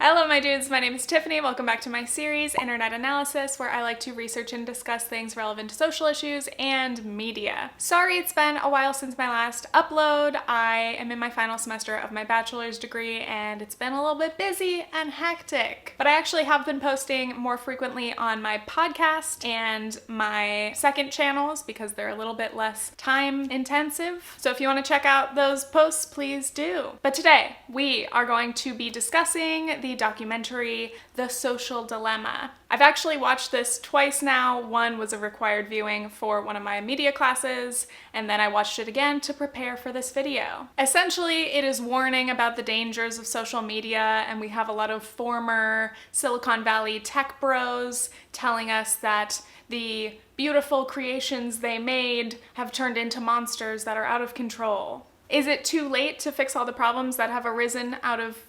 Hello my dudes, my name is Tiffany. Welcome back to my series, Internet Analysis, where I like to research and discuss things relevant to social issues and media. Sorry it's been a while since my last upload. I am in my final semester of my bachelor's degree and it's been a little bit busy and hectic. But I actually have been posting more frequently on my podcast and my second channels because they're a little bit less time intensive. So if you want to check out those posts, please do. But today we are going to be discussing the documentary The Social Dilemma. I've actually watched this twice now. One was a required viewing for one of my media classes, and then I watched it again to prepare for this video. Essentially, it is warning about the dangers of social media, and we have a lot of former Silicon Valley tech bros telling us that the beautiful creations they made have turned into monsters that are out of control. Is it too late to fix all the problems that have arisen out of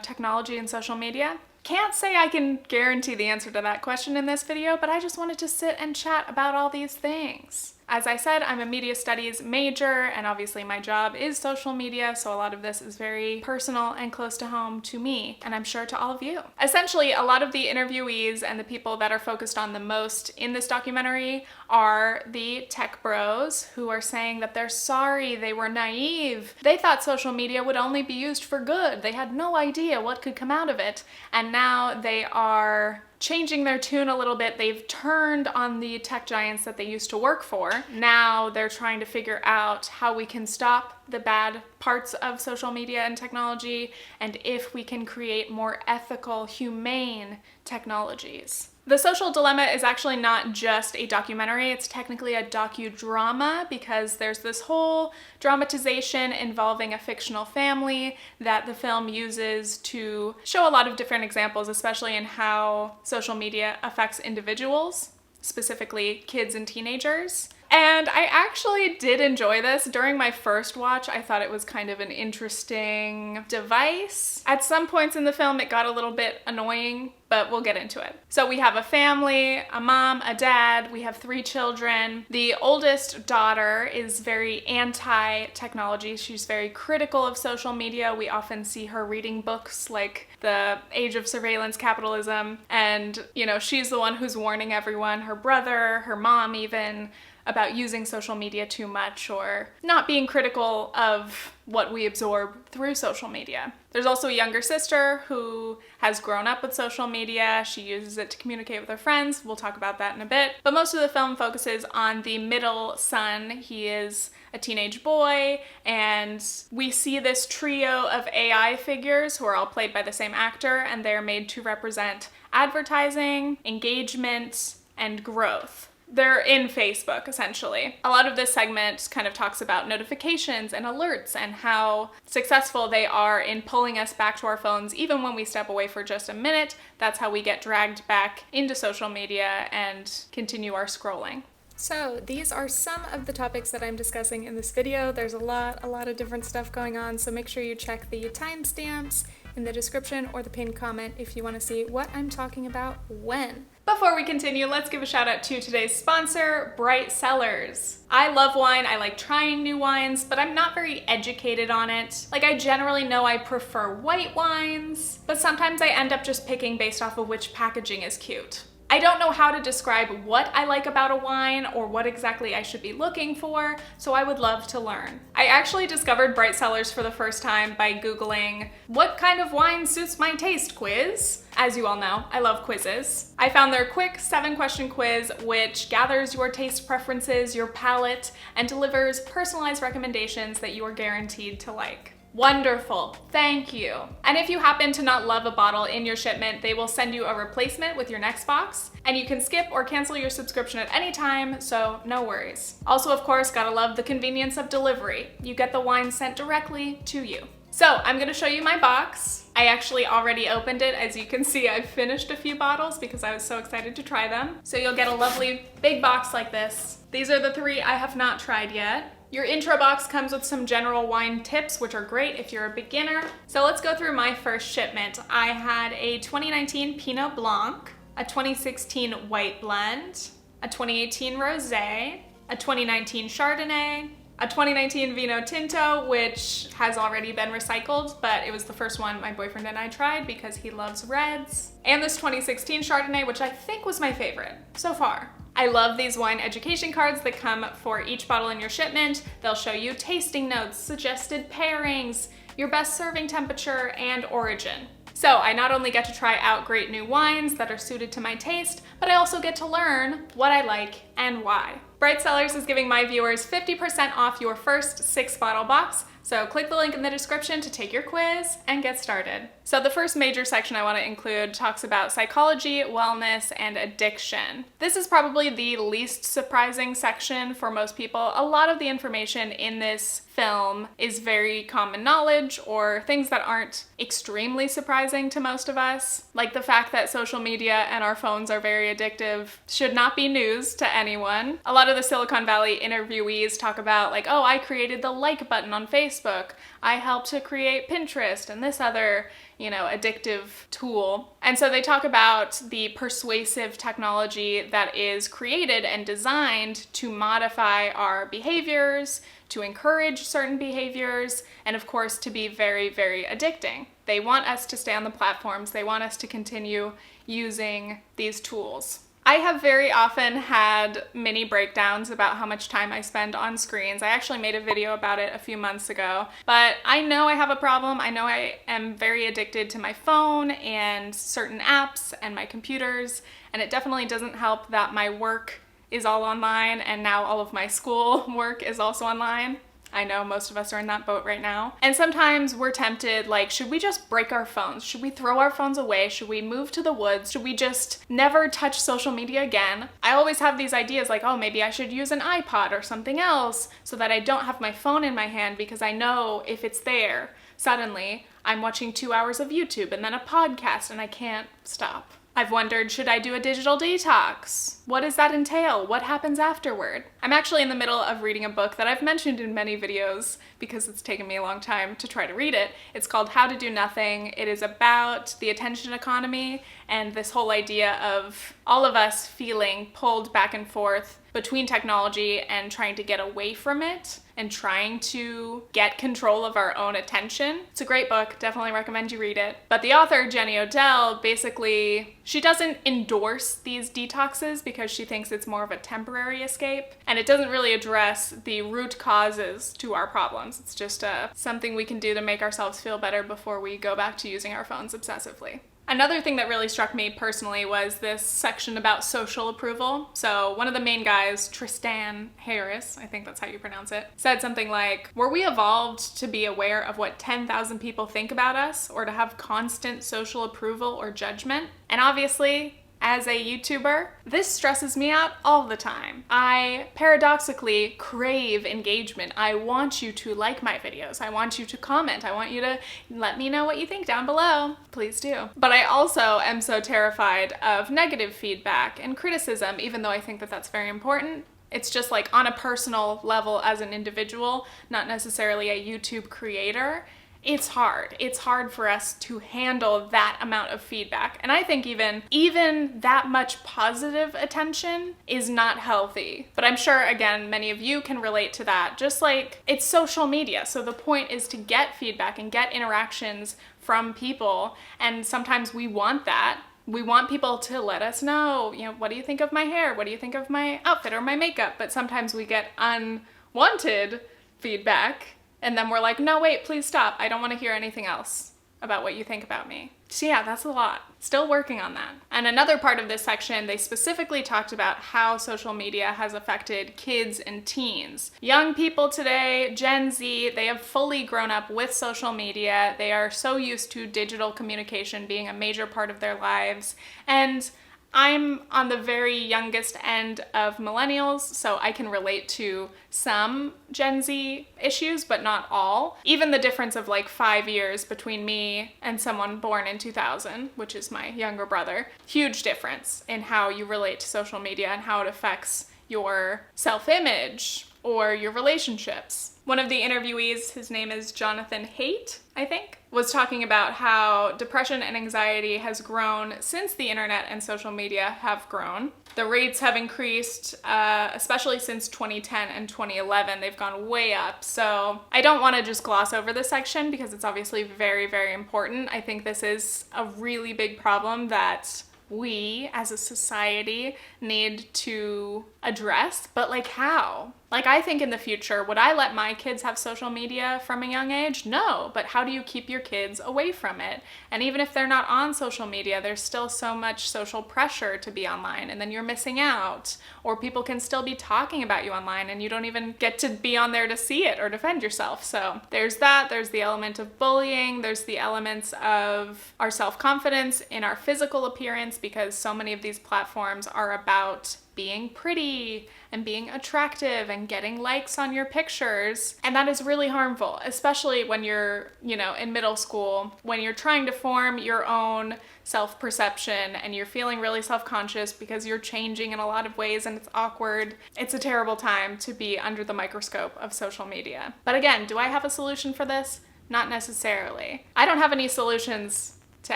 technology and social media? Can't say I can guarantee the answer to that question in this video, but I just wanted to sit and chat about all these things. As I said, I'm a media studies major, and obviously my job is social media, so a lot of this is very personal and close to home to me, and I'm sure to all of you. Essentially, a lot of the interviewees and the people that are focused on the most in this documentary are the tech bros who are saying that they're sorry, they were naive. They thought social media would only be used for good. They had no idea what could come out of it, and now they are changing their tune a little bit. They've turned on the tech giants that they used to work for. Now they're trying to figure out how we can stop the bad parts of social media and technology, and if we can create more ethical, humane technologies. The Social Dilemma is actually not just a documentary, it's technically a docu-drama because there's this whole dramatization involving a fictional family that the film uses to show a lot of different examples, especially in how social media affects individuals, specifically kids and teenagers. And I actually did enjoy this. During my first watch, I thought it was kind of an interesting device. At some points in the film, it got a little bit annoying, but we'll get into it. So we have a family, a mom, a dad, we have 3 children. The oldest daughter is very anti-technology. She's very critical of social media. We often see her reading books like The Age of Surveillance Capitalism. And, she's the one who's warning everyone, her brother, her mom even, about using social media too much or not being critical of what we absorb through social media. There's also a younger sister who has grown up with social media. She uses it to communicate with her friends. We'll talk about that in a bit. But most of the film focuses on the middle son. He is a teenage boy, and we see this trio of AI figures who are all played by the same actor, and they're made to represent advertising, engagement, and growth. They're in Facebook, essentially. A lot of this segment kind of talks about notifications and alerts and how successful they are in pulling us back to our phones even when we step away for just a minute. That's how we get dragged back into social media and continue our scrolling. So these are some of the topics that I'm discussing in this video. There's a lot of different stuff going on, so make sure you check the timestamps in the description or the pinned comment if you want to see what I'm talking about when. Before we continue, let's give a shout out to today's sponsor, Bright Cellars. I love wine, I like trying new wines, but I'm not very educated on it. I generally know I prefer white wines, but sometimes I end up just picking based off of which packaging is cute. I don't know how to describe what I like about a wine or what exactly I should be looking for, so I would love to learn. I actually discovered Bright Cellars for the first time by Googling, "What kind of wine suits my taste?" quiz. As you all know, I love quizzes. I found their quick 7-question quiz, which gathers your taste preferences, your palate, and delivers personalized recommendations that you are guaranteed to like. Wonderful, thank you. And if you happen to not love a bottle in your shipment, they will send you a replacement with your next box, and you can skip or cancel your subscription at any time, so no worries. Also, of course, gotta love the convenience of delivery. You get the wine sent directly to you. So I'm gonna show you my box. I actually already opened it. As you can see, I've finished a few bottles because I was so excited to try them. So you'll get a lovely big box like this. These are the 3 I have not tried yet. Your intro box comes with some general wine tips, which are great if you're a beginner. So let's go through my first shipment. I had a 2019 Pinot Blanc, a 2016 White Blend, a 2018 Rosé, a 2019 Chardonnay, a 2019 Vino Tinto, which has already been recycled, but it was the first one my boyfriend and I tried because he loves reds. And this 2016 Chardonnay, which I think was my favorite so far. I love these wine education cards that come for each bottle in your shipment. They'll show you tasting notes, suggested pairings, your best serving temperature, and origin. So I not only get to try out great new wines that are suited to my taste, but I also get to learn what I like and why. Bright Cellars is giving my viewers 50% off your first 6-bottle box, so click the link in the description to take your quiz and get started. So the first major section I want to include talks about psychology, wellness, and addiction. This is probably the least surprising section for most people. A lot of the information in this film is very common knowledge or things that aren't extremely surprising to most of us. Like the fact that social media and our phones are very addictive should not be news to anyone. A lot of the Silicon Valley interviewees talk about like, oh, I created the like button on Facebook. I helped to create Pinterest and this other, addictive tool. And so they talk about the persuasive technology that is created and designed to modify our behaviors, to encourage certain behaviors, and of course to be very, very addicting. They want us to stay on the platforms. They want us to continue using these tools. I have very often had mini breakdowns about how much time I spend on screens. I actually made a video about it a few months ago, but I know I have a problem. I know I am very addicted to my phone and certain apps and my computers, and it definitely doesn't help that my work is all online and now all of my school work is also online. I know most of us are in that boat right now. And sometimes we're tempted, like, should we just break our phones? Should we throw our phones away? Should we move to the woods? Should we just never touch social media again? I always have these ideas like, oh, maybe I should use an iPod or something else so that I don't have my phone in my hand, because I know if it's there, suddenly I'm watching 2 hours of YouTube and then a podcast and I can't stop. I've wondered, should I do a digital detox? What does that entail? What happens afterward? I'm actually in the middle of reading a book that I've mentioned in many videos because it's taken me a long time to try to read it. It's called How to Do Nothing. It is about the attention economy and this whole idea of all of us feeling pulled back and forth between technology and trying to get away from it and trying to get control of our own attention. It's a great book, definitely recommend you read it. But the author, Jenny Odell, basically, she doesn't endorse these detoxes because she thinks it's more of a temporary escape, and it doesn't really address the root causes to our problems. It's just something we can do to make ourselves feel better before we go back to using our phones obsessively. Another thing that really struck me personally was this section about social approval. So one of the main guys, Tristan Harris, I think that's how you pronounce it, said something like, were we evolved to be aware of what 10,000 people think about us or to have constant social approval or judgment? And obviously, as a YouTuber, this stresses me out all the time. I paradoxically crave engagement. I want you to like my videos. I want you to comment. I want you to let me know what you think down below. Please do. But I also am so terrified of negative feedback and criticism, even though I think that that's very important. It's just like on a personal level as an individual, not necessarily a YouTube creator. It's hard. It's hard for us to handle that amount of feedback. And I think even that much positive attention is not healthy. But I'm sure, again, many of you can relate to that. Just like it's social media. So the point is to get feedback and get interactions from people. And sometimes we want that. We want people to let us know, what do you think of my hair? What do you think of my outfit or my makeup? But sometimes we get unwanted feedback. And then we're like, no, wait, please stop. I don't want to hear anything else about what you think about me. So yeah, that's a lot. Still working on that. And another part of this section, they specifically talked about how social media has affected kids and teens. Young people today, Gen Z, they have fully grown up with social media. They are so used to digital communication being a major part of their lives. And I'm on the very youngest end of millennials, so I can relate to some Gen Z issues, but not all. Even the difference of like 5 years between me and someone born in 2000, which is my younger brother, huge difference in how you relate to social media and how it affects your self-image, or your relationships. One of the interviewees, his name is Jonathan Haidt, I think, was talking about how depression and anxiety has grown since the internet and social media have grown. The rates have increased, especially since 2010 and 2011. They've gone way up. So I don't want to just gloss over this section because it's obviously very, very important. I think this is a really big problem that we as a society need to address, but like how? Like, I think in the future, would I let my kids have social media from a young age? No, but how do you keep your kids away from it? And even if they're not on social media, there's still so much social pressure to be online, and then you're missing out. Or people can still be talking about you online and you don't even get to be on there to see it or defend yourself. So there's that, there's the element of bullying, there's the elements of our self-confidence in our physical appearance, because so many of these platforms are about being pretty and being attractive and getting likes on your pictures. And that is really harmful, especially when you're, in middle school, when you're trying to form your own self-perception and you're feeling really self-conscious because you're changing in a lot of ways and it's awkward. It's a terrible time to be under the microscope of social media. But again, do I have a solution for this? Not necessarily. I don't have any solutions to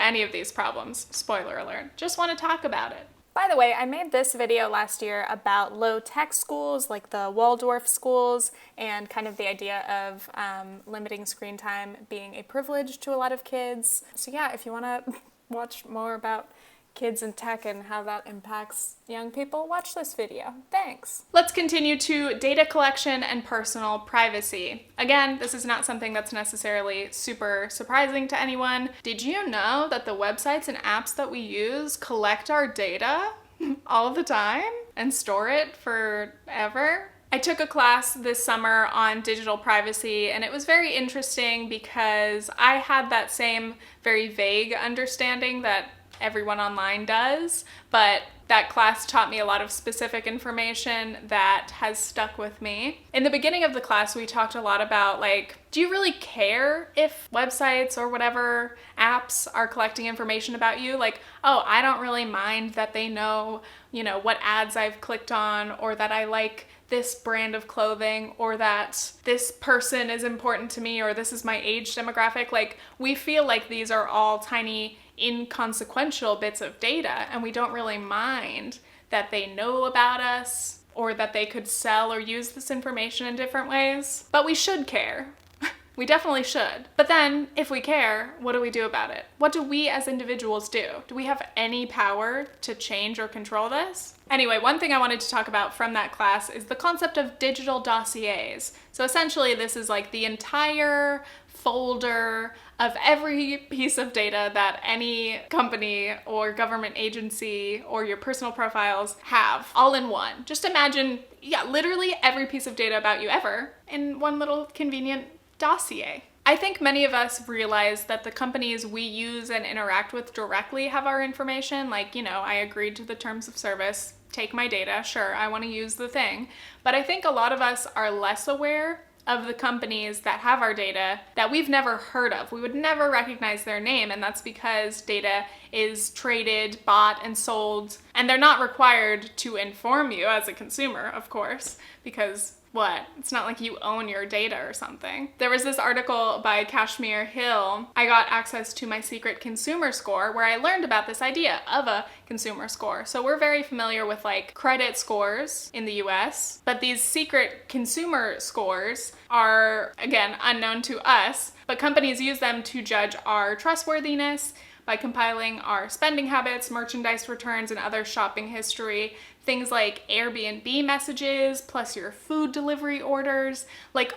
any of these problems. Spoiler alert. Just want to talk about it. By the way, I made this video last year about low-tech schools, like the Waldorf schools, and kind of the idea of limiting screen time being a privilege to a lot of kids. So yeah, if you want to watch more about kids and tech and how that impacts young people, watch this video. Thanks. Let's continue to data collection and personal privacy. Again, this is not something that's necessarily super surprising to anyone. Did you know that the websites and apps that we use collect our data all the time and store it forever? I took a class this summer on digital privacy, and it was very interesting because I had that same very vague understanding that everyone online does, but that class taught me a lot of specific information that has stuck with me. In the beginning of the class, we talked a lot about, do you really care if websites or whatever apps are collecting information about you? Oh, I don't really mind that they know, what ads I've clicked on, or that I like this brand of clothing, or that this person is important to me, or this is my age demographic. We feel like these are all tiny inconsequential bits of data, and we don't really mind that they know about us or that they could sell or use this information in different ways. But we should care. We definitely should. But then, if we care, what do we do about it? What do we as individuals do? Do we have any power to change or control this? Anyway, one thing I wanted to talk about from that class is the concept of digital dossiers. So essentially, this is the entire folder of every piece of data that any company or government agency or your personal profiles have, all in one. Just imagine, literally every piece of data about you ever in one little convenient dossier. I think many of us realize that the companies we use and interact with directly have our information. I agreed to the terms of service, take my data, sure, I want to use the thing. But I think a lot of us are less aware of the companies that have our data that we've never heard of. We would never recognize their name, and that's because data is traded, bought, and sold, and they're not required to inform you as a consumer, of course, because it's not like you own your data or something. There was this article by Kashmir Hill, I got access to my secret consumer score, where I learned about this idea of a consumer score. So we're very familiar with credit scores in the US, but these secret consumer scores are, again, unknown to us, but companies use them to judge our trustworthiness by compiling our spending habits, merchandise returns, and other shopping history. Things like Airbnb messages, plus your food delivery orders,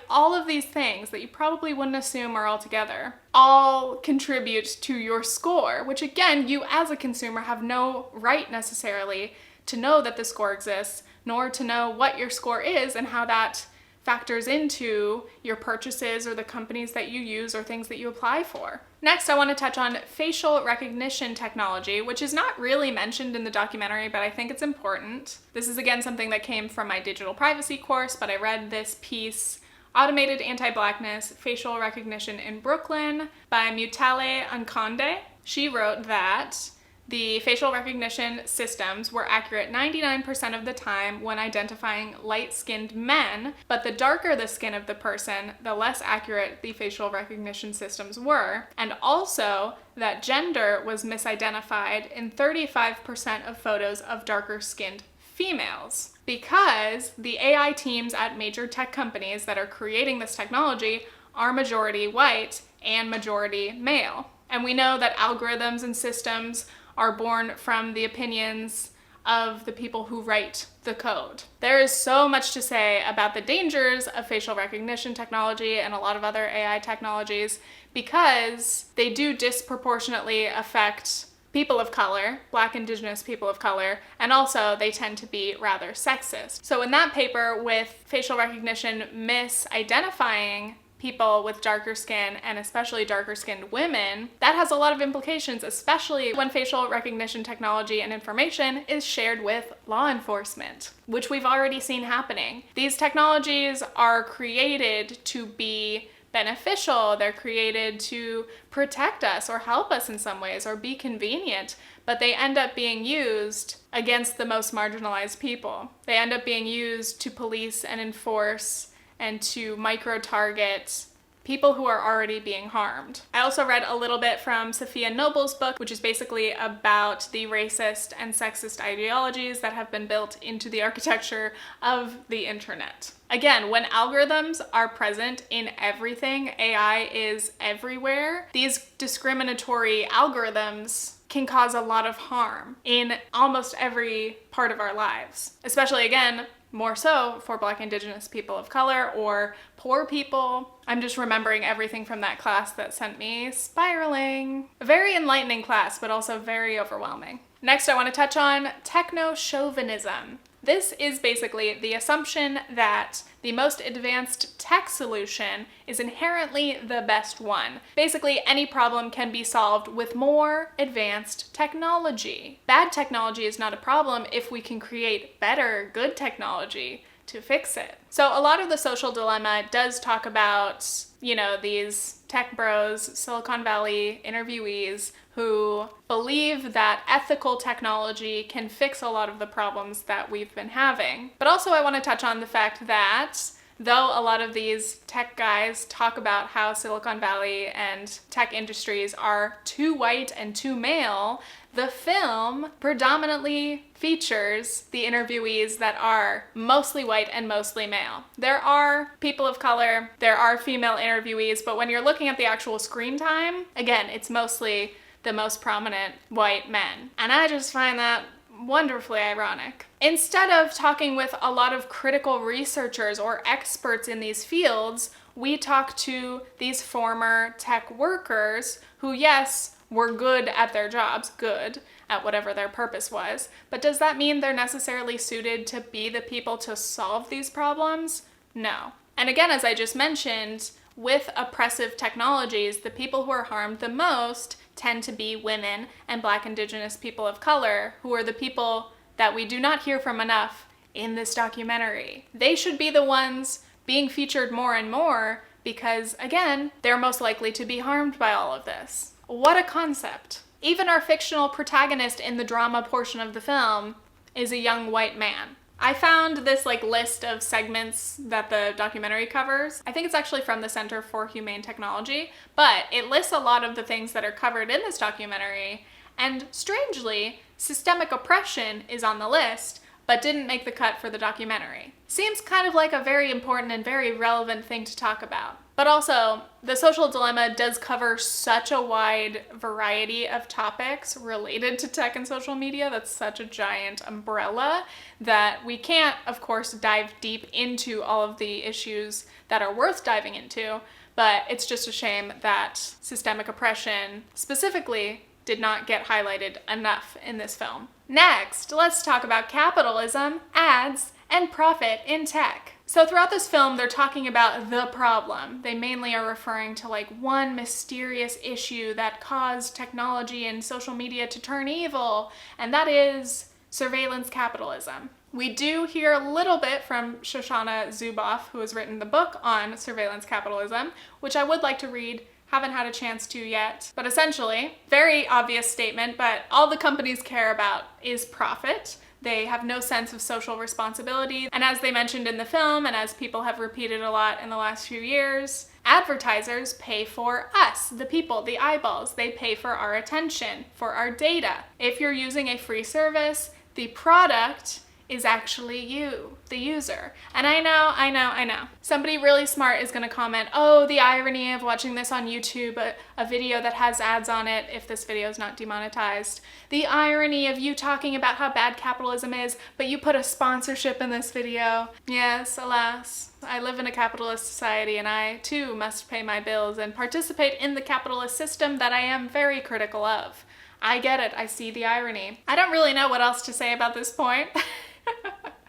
all of these things that you probably wouldn't assume are all together, all contribute to your score, which again, you as a consumer have no right necessarily to know that the score exists, nor to know what your score is and how that factors into your purchases or the companies that you use or things that you apply for. Next, I want to touch on facial recognition technology, which is not really mentioned in the documentary, but I think it's important. This is again something that came from my digital privacy course, but I read this piece, Automated Anti-Blackness, Facial Recognition in Brooklyn by Mutale Nkonde. She wrote that The facial recognition systems were accurate 99% of the time when identifying light-skinned men, but the darker the skin of the person, the less accurate the facial recognition systems were, and also that gender was misidentified in 35% of photos of darker-skinned females. Because the AI teams at major tech companies that are creating this technology are majority white and majority male. And we know that algorithms and systems are born from the opinions of the people who write the code. There is so much to say about the dangers of facial recognition technology and a lot of other AI technologies because they do disproportionately affect people of color, Black, Indigenous people of color, and also they tend to be rather sexist. So in that paper with facial recognition misidentifying people with darker skin and especially darker skinned women, that has a lot of implications, especially when facial recognition technology and information is shared with law enforcement, which we've already seen happening. These technologies are created to be beneficial, they're created to protect us or help us in some ways or be convenient, but they end up being used against the most marginalized people. They end up being used to police and enforce and to micro-target people who are already being harmed. I also read a little bit from Sophia Noble's book, which is basically about the racist and sexist ideologies that have been built into the architecture of the internet. Again, when algorithms are present in everything, AI is everywhere, these discriminatory algorithms can cause a lot of harm in almost every part of our lives, especially, again, more so for Black, Indigenous people of color or poor people. I'm just remembering everything from that class that sent me spiraling. A very enlightening class, but also very overwhelming. Next, I want to touch on technochauvinism. This is basically the assumption that the most advanced tech solution is inherently the best one. Basically, any problem can be solved with more advanced technology. Bad technology is not a problem if we can create better, good technology to fix it. So a lot of the social dilemma does talk about, these tech bros, Silicon Valley interviewees who believe that ethical technology can fix a lot of the problems that we've been having. But also I want to touch on the fact that though a lot of these tech guys talk about how Silicon Valley and tech industries are too white and too male, the film predominantly features the interviewees that are mostly white and mostly male. There are people of color, there are female interviewees, but when you're looking at the actual screen time, again, it's mostly the most prominent white men. And I just find that wonderfully ironic. Instead of talking with a lot of critical researchers or experts in these fields, we talk to these former tech workers who, yes, were good at their jobs, good at whatever their purpose was, but does that mean they're necessarily suited to be the people to solve these problems? No. And again, as I just mentioned, with oppressive technologies, the people who are harmed the most tend to be women and Black, Indigenous people of color, who are the people that we do not hear from enough in this documentary. They should be the ones being featured more and more because, again, they're most likely to be harmed by all of this. What a concept. Even our fictional protagonist in the drama portion of the film is a young white man. I found this list of segments that the documentary covers. I think it's actually from the Center for Humane Technology, but it lists a lot of the things that are covered in this documentary, and strangely, systemic oppression is on the list, but didn't make the cut for the documentary. Seems kind of like a very important and very relevant thing to talk about. But also, the social dilemma does cover such a wide variety of topics related to tech and social media. That's such a giant umbrella that we can't, of course, dive deep into all of the issues that are worth diving into, but it's just a shame that systemic oppression specifically did not get highlighted enough in this film. Next, let's talk about capitalism, ads, and profit in tech. So throughout this film, they're talking about the problem. They mainly are referring to one mysterious issue that caused technology and social media to turn evil, and that is surveillance capitalism. We do hear a little bit from Shoshana Zuboff, who has written the book on surveillance capitalism, which I would like to read Haven't had a chance to yet. But essentially, very obvious statement, but all the companies care about is profit. They have no sense of social responsibility. And as they mentioned in the film, and as people have repeated a lot in the last few years, advertisers pay for us, the people, the eyeballs. They pay for our attention, for our data. If you're using a free service, the product is actually you, the user. And I know. Somebody really smart is gonna comment, oh, the irony of watching this on YouTube, a video that has ads on it, if this video is not demonetized. The irony of you talking about how bad capitalism is, but you put a sponsorship in this video. Yes, alas, I live in a capitalist society and I too must pay my bills and participate in the capitalist system that I am very critical of. I get it, I see the irony. I don't really know what else to say about this point.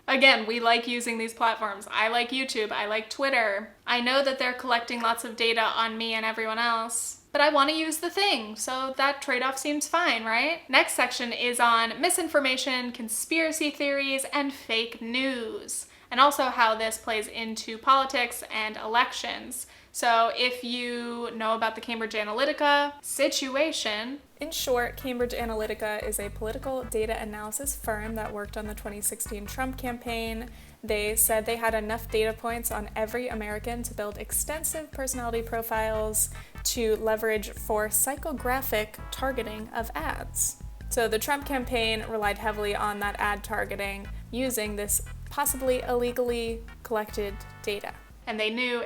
Again, we like using these platforms. I like YouTube, I like Twitter. I know that they're collecting lots of data on me and everyone else, but I want to use the thing, so that trade-off seems fine, right? Next section is on misinformation, conspiracy theories, and fake news, and also how this plays into politics and elections. So if you know about the Cambridge Analytica situation, in short, Cambridge Analytica is a political data analysis firm that worked on the 2016 Trump campaign. They said they had enough data points on every American to build extensive personality profiles to leverage for psychographic targeting of ads. So the Trump campaign relied heavily on that ad targeting using this possibly illegally collected data. And they knew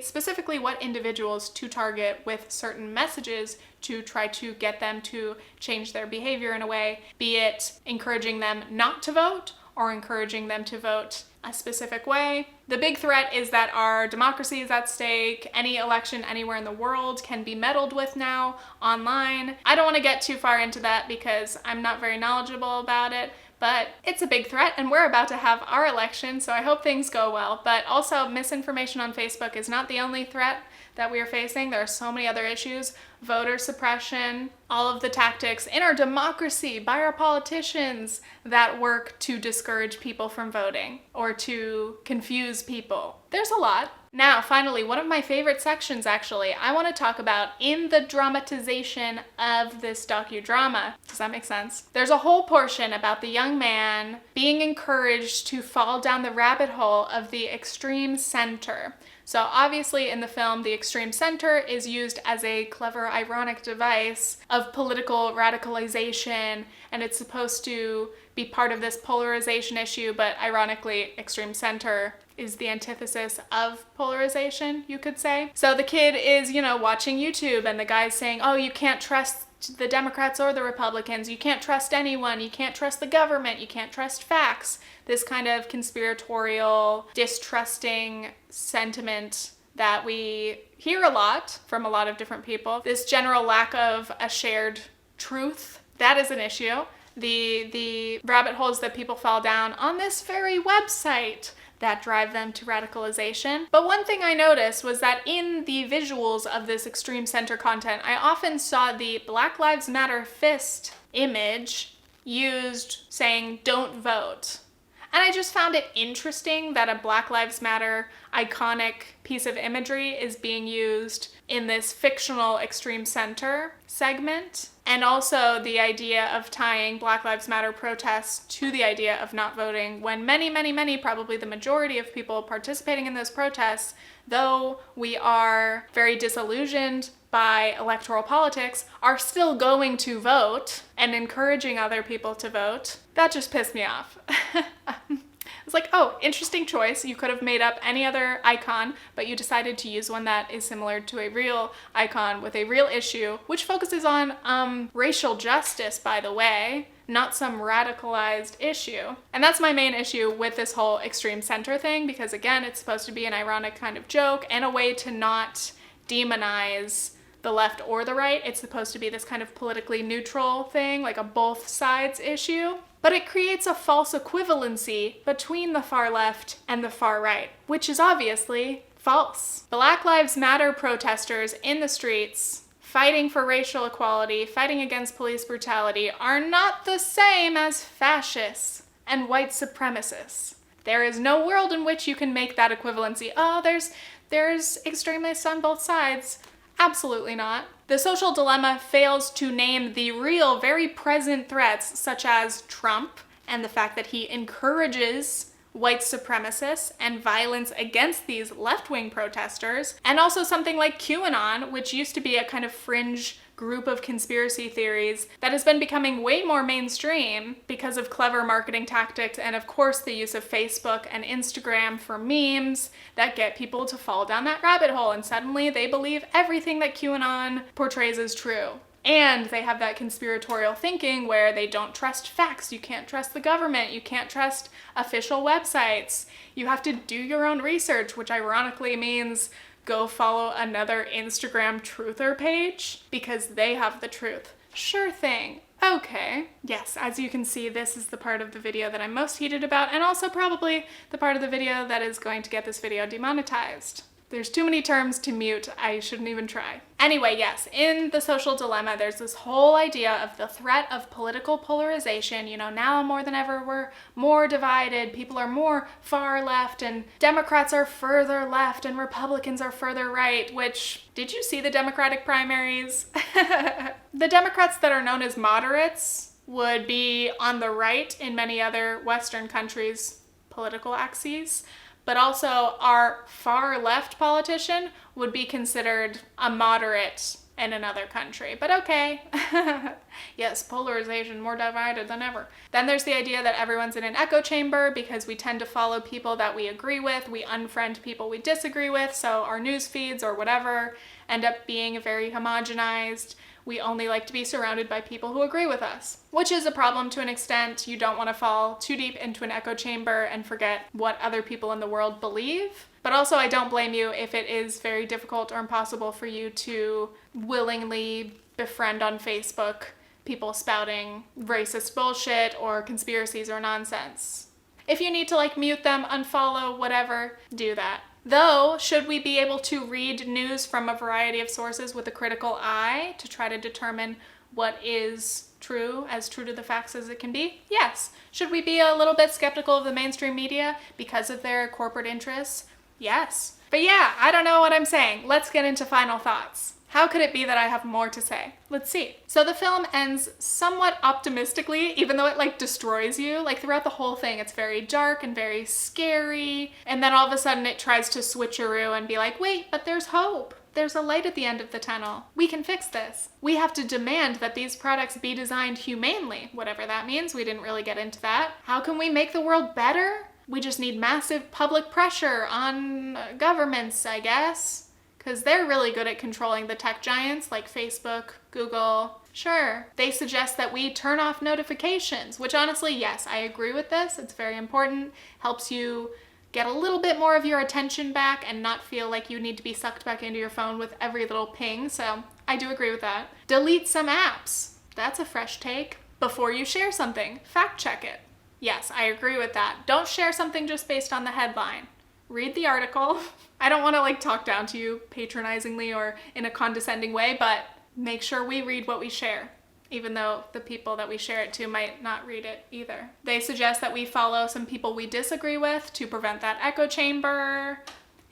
specifically what individuals to target with certain messages to try to get them to change their behavior in a way, be it encouraging them not to vote or encouraging them to vote a specific way. The big threat is that our democracy is at stake. Any election anywhere in the world can be meddled with now online. I don't want to get too far into that because I'm not very knowledgeable about it, but it's a big threat and we're about to have our election, so I hope things go well. But also, misinformation on Facebook is not the only threat that we are facing. There are so many other issues. Voter suppression, all of the tactics in our democracy by our politicians that work to discourage people from voting or to confuse people. There's a lot. Now, finally, one of my favorite sections, actually, I want to talk about in the dramatization of this docudrama. Does that make sense? There's a whole portion about the young man being encouraged to fall down the rabbit hole of the extreme center. So obviously in the film, the extreme center is used as a clever, ironic device of political radicalization, and it's supposed to be part of this polarization issue, but ironically, extreme center is the antithesis of polarization, you could say. So the kid is, watching YouTube, and the guy's saying, oh, you can't trust the Democrats or the Republicans, you can't trust anyone, you can't trust the government, you can't trust facts. This kind of conspiratorial, distrusting sentiment that we hear a lot from a lot of different people. This general lack of a shared truth, that is an issue. The rabbit holes that people fall down on this very website that drive them to radicalization. But one thing I noticed was that in the visuals of this extreme center content, I often saw the Black Lives Matter fist image used saying, don't vote. And I just found it interesting that a Black Lives Matter iconic piece of imagery is being used in this fictional extreme center segment. And also the idea of tying Black Lives Matter protests to the idea of not voting when many, probably the majority of people participating in those protests, though we are very disillusioned by electoral politics, are still going to vote and encouraging other people to vote. That just pissed me off. It's like, oh, interesting choice. You could have made up any other icon, but you decided to use one that is similar to a real icon with a real issue, which focuses on racial justice, by the way, not some radicalized issue. And that's my main issue with this whole extreme center thing, because again, it's supposed to be an ironic kind of joke and a way to not demonize the left or the right. It's supposed to be this kind of politically neutral thing, like a both sides issue. But it creates a false equivalency between the far left and the far right, which is obviously false. Black Lives Matter protesters in the streets fighting for racial equality, fighting against police brutality, are not the same as fascists and white supremacists. There is no world in which you can make that equivalency. Oh, there's extremists on both sides. Absolutely not. The social dilemma fails to name the real, very present threats, such as Trump and the fact that he encourages white supremacists and violence against these left-wing protesters, and also something like QAnon, which used to be a kind of fringe group of conspiracy theories that has been becoming way more mainstream because of clever marketing tactics and, of course, the use of Facebook and Instagram for memes that get people to fall down that rabbit hole, and suddenly they believe everything that QAnon portrays as true. And they have that conspiratorial thinking where they don't trust facts. You can't trust the government. You can't trust official websites. You have to do your own research, which ironically means go follow another Instagram truther page because they have the truth. Sure thing. Okay. Yes, as you can see, this is the part of the video that I'm most heated about, and also probably the part of the video that is going to get this video demonetized. There's too many terms to mute. I shouldn't even try. Anyway, yes, in The Social Dilemma, there's this whole idea of the threat of political polarization. You know, now more than ever, we're more divided. People are more far left, and Democrats are further left, and Republicans are further right, which, did you see the Democratic primaries? The Democrats that are known as moderates would be on the right in many other Western countries' political axes. But also our far left politician would be considered a moderate in another country. But okay. Yes, polarization, more divided than ever. Then there's the idea that everyone's in an echo chamber because we tend to follow people that we agree with. We unfriend people we disagree with. So our news feeds or whatever end up being very homogenized. We only like to be surrounded by people who agree with us, which is a problem to an extent. You don't want to fall too deep into an echo chamber and forget what other people in the world believe. But also, I don't blame you if it is very difficult or impossible for you to willingly befriend on Facebook people spouting racist bullshit or conspiracies or nonsense. If you need to mute them, unfollow, whatever, do that. Though, should we be able to read news from a variety of sources with a critical eye to try to determine what is true, as true to the facts as it can be? Yes. Should we be a little bit skeptical of the mainstream media because of their corporate interests? Yes. But yeah, I don't know what I'm saying. Let's get into final thoughts. How could it be that I have more to say? Let's see. So the film ends somewhat optimistically, even though it destroys you. Throughout the whole thing, it's very dark and very scary. And then all of a sudden it tries to switcheroo and be like, wait, but there's hope. There's a light at the end of the tunnel. We can fix this. We have to demand that these products be designed humanely, whatever that means. We didn't really get into that. How can we make the world better? We just need massive public pressure on governments, I guess. Because they're really good at controlling the tech giants like Facebook, Google. Sure, they suggest that we turn off notifications, which honestly, yes, I agree with this. It's very important. Helps you get a little bit more of your attention back and not feel like you need to be sucked back into your phone with every little ping. So I do agree with that. Delete some apps. That's a fresh take. Before you share something, fact check it. Yes, I agree with that. Don't share something just based on the headline. Read the article. I don't want to talk down to you patronizingly or in a condescending way, but make sure we read what we share, even though the people that we share it to might not read it either. They suggest that we follow some people we disagree with to prevent that echo chamber.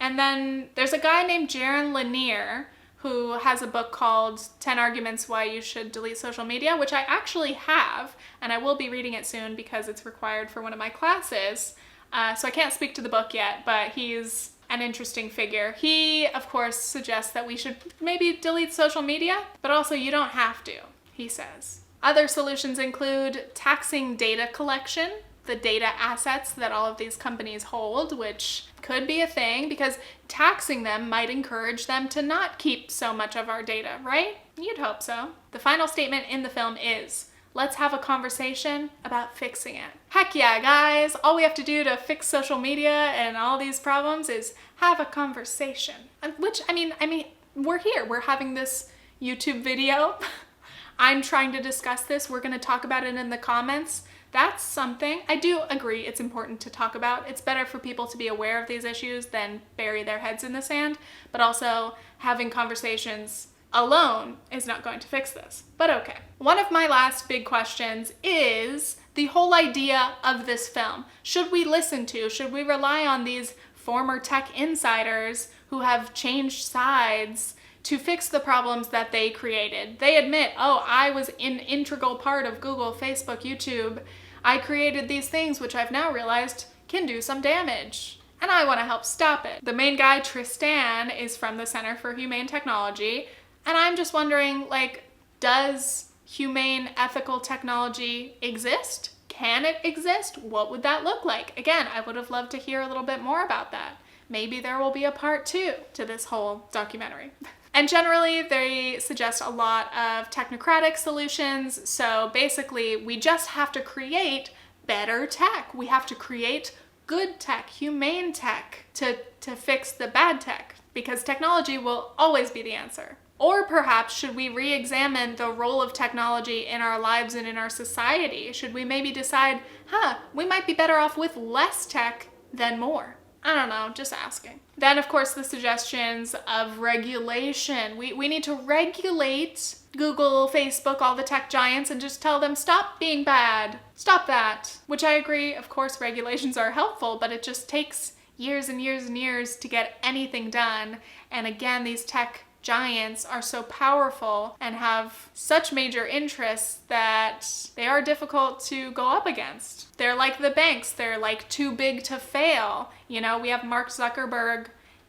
And then there's a guy named Jaron Lanier who has a book called 10 Arguments Why You Should Delete Social Media, which I actually have, and I will be reading it soon because it's required for one of my classes. So I can't speak to the book yet, but he's an interesting figure. He, of course, suggests that we should maybe delete social media, but also you don't have to, he says. Other solutions include taxing data collection, the data assets that all of these companies hold, which could be a thing because taxing them might encourage them to not keep so much of our data, right? You'd hope so. The final statement in the film is, let's have a conversation about fixing it. Heck yeah, guys. All we have to do to fix social media and all these problems is have a conversation. Which, I mean, we're here. We're having this YouTube video. I'm trying to discuss this. We're going to talk about it in the comments. That's something. I do agree it's important to talk about. It's better for people to be aware of these issues than bury their heads in the sand. But also, having conversations alone is not going to fix this. But okay. One of my last big questions is the whole idea of this film. Should we rely on these former tech insiders who have changed sides to fix the problems that they created. They admit, oh, I was an integral part of Google, Facebook, YouTube. I created these things, which I've now realized can do some damage. And I want to help stop it. The main guy, Tristan, is from the Center for Humane Technology. And I'm just wondering, like, does humane ethical technology exist? Can it exist? What would that look like? Again, I would have loved to hear a little bit more about that. Maybe there will be a part 2 to this whole documentary. And generally, they suggest a lot of technocratic solutions. So basically, we just have to create better tech. We have to create good tech, humane tech to fix the bad tech, because technology will always be the answer. Or perhaps should we re-examine the role of technology in our lives and in our society? Should we maybe decide, we might be better off with less tech than more? I don't know, just asking. Then, of course, the suggestions of regulation. We need to regulate Google, Facebook, all the tech giants, and just tell them, stop being bad. Stop that. Which I agree, of course, regulations are helpful, but it just takes years and years and years to get anything done. And again, these tech giants are so powerful and have such major interests that they are difficult to go up against. They're like the banks. They're like too big to fail. You know, we have Mark Zuckerberg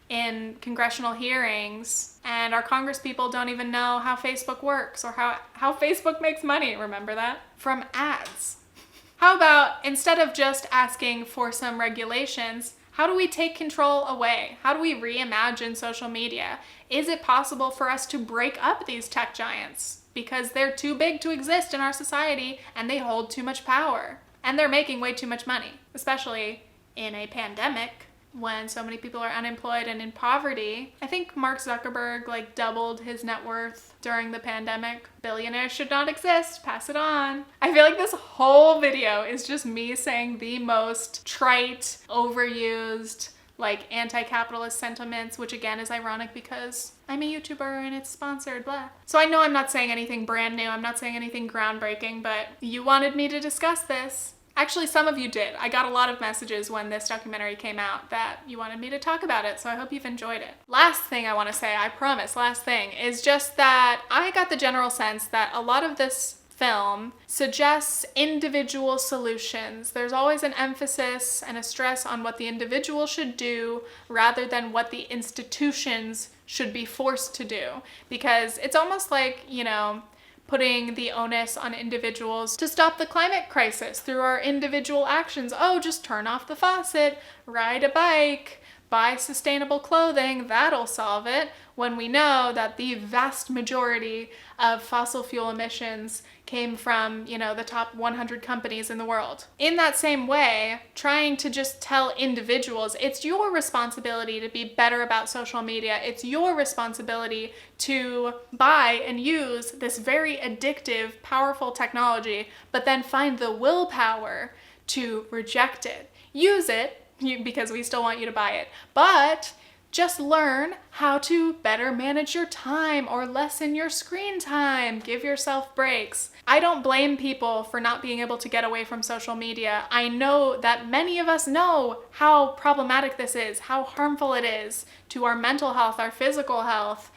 in congressional hearings, and our Congress people don't even know how Facebook works or how Facebook makes money. Remember that? From ads. How about, instead of just asking for some regulations, how do we take control away? How do we reimagine social media? Is it possible for us to break up these tech giants? Because they're too big to exist in our society and they hold too much power. And they're making way too much money, especially in a pandemic when so many people are unemployed and in poverty. I think Mark Zuckerberg doubled his net worth during the pandemic. Billionaires should not exist. Pass it on. I feel like this whole video is just me saying the most trite, overused, anti-capitalist sentiments, which again is ironic because I'm a YouTuber and it's sponsored, blah. So I know I'm not saying anything brand new. I'm not saying anything groundbreaking, but you wanted me to discuss this. Actually, some of you did. I got a lot of messages when this documentary came out that you wanted me to talk about it, so I hope you've enjoyed it. Last thing I want to say, I promise, last thing, is just that I got the general sense that a lot of this film suggests individual solutions. There's always an emphasis and a stress on what the individual should do rather than what the institutions should be forced to do. Because it's almost like, putting the onus on individuals to stop the climate crisis through our individual actions. Oh, just turn off the faucet, ride a bike, buy sustainable clothing, that'll solve it, when we know that the vast majority of fossil fuel emissions came from, the top 100 companies in the world. In that same way, trying to just tell individuals, it's your responsibility to be better about social media. It's your responsibility to buy and use this very addictive, powerful technology, but then find the willpower to reject it. Use it, because we still want you to buy it, but just learn how to better manage your time or lessen your screen time. Give yourself breaks. I don't blame people for not being able to get away from social media. I know that many of us know how problematic this is, how harmful it is to our mental health, our physical health,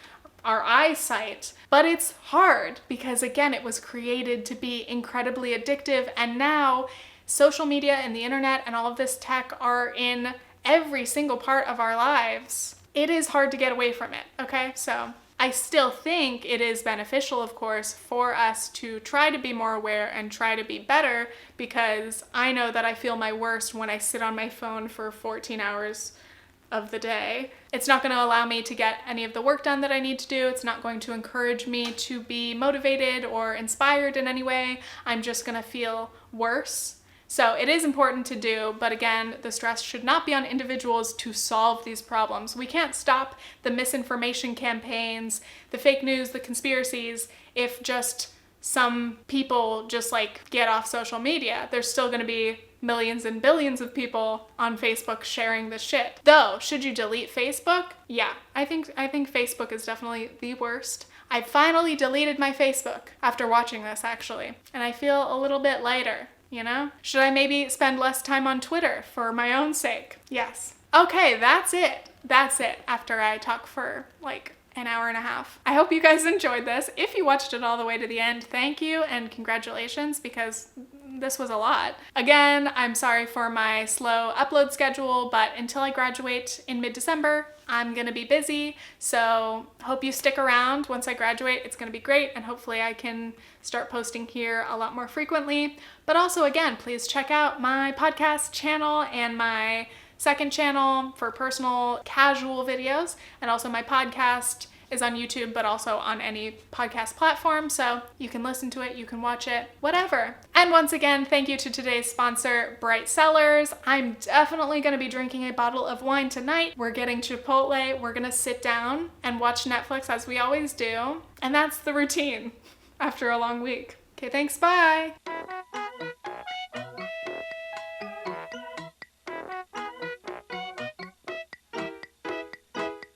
our eyesight. But it's hard because, again, it was created to be incredibly addictive, and now social media and the internet and all of this tech are in every single part of our lives. It is hard to get away from it, okay? So I still think it is beneficial, of course, for us to try to be more aware and try to be better, because I know that I feel my worst when I sit on my phone for 14 hours of the day. It's not going to allow me to get any of the work done that I need to do. It's not going to encourage me to be motivated or inspired in any way. I'm just going to feel worse. So it is important to do, but again, the stress should not be on individuals to solve these problems. We can't stop the misinformation campaigns, the fake news, the conspiracies, if just some people just get off social media. There's still going to be millions and billions of people on Facebook sharing this shit. Though, should you delete Facebook? Yeah, I think Facebook is definitely the worst. I finally deleted my Facebook after watching this, actually, and I feel a little bit lighter. Should I maybe spend less time on Twitter for my own sake? Yes. Okay, that's it. After I talk for an hour and a half. I hope you guys enjoyed this. If you watched it all the way to the end, thank you and congratulations, because this was a lot. Again, I'm sorry for my slow upload schedule, but until I graduate in mid-December, I'm gonna be busy, so hope you stick around. Once I graduate, it's gonna be great, and hopefully I can start posting here a lot more frequently. But also, again, please check out my podcast channel and my second channel for personal casual videos, and also my podcast is on YouTube, but also on any podcast platform, so you can listen to it, you can watch it, whatever. And once again, thank you to today's sponsor, Bright Cellars. I'm definitely going to be drinking a bottle of wine tonight. We're getting Chipotle, we're going to sit down and watch Netflix as we always do, and that's the routine after a long week. Okay, thanks, bye!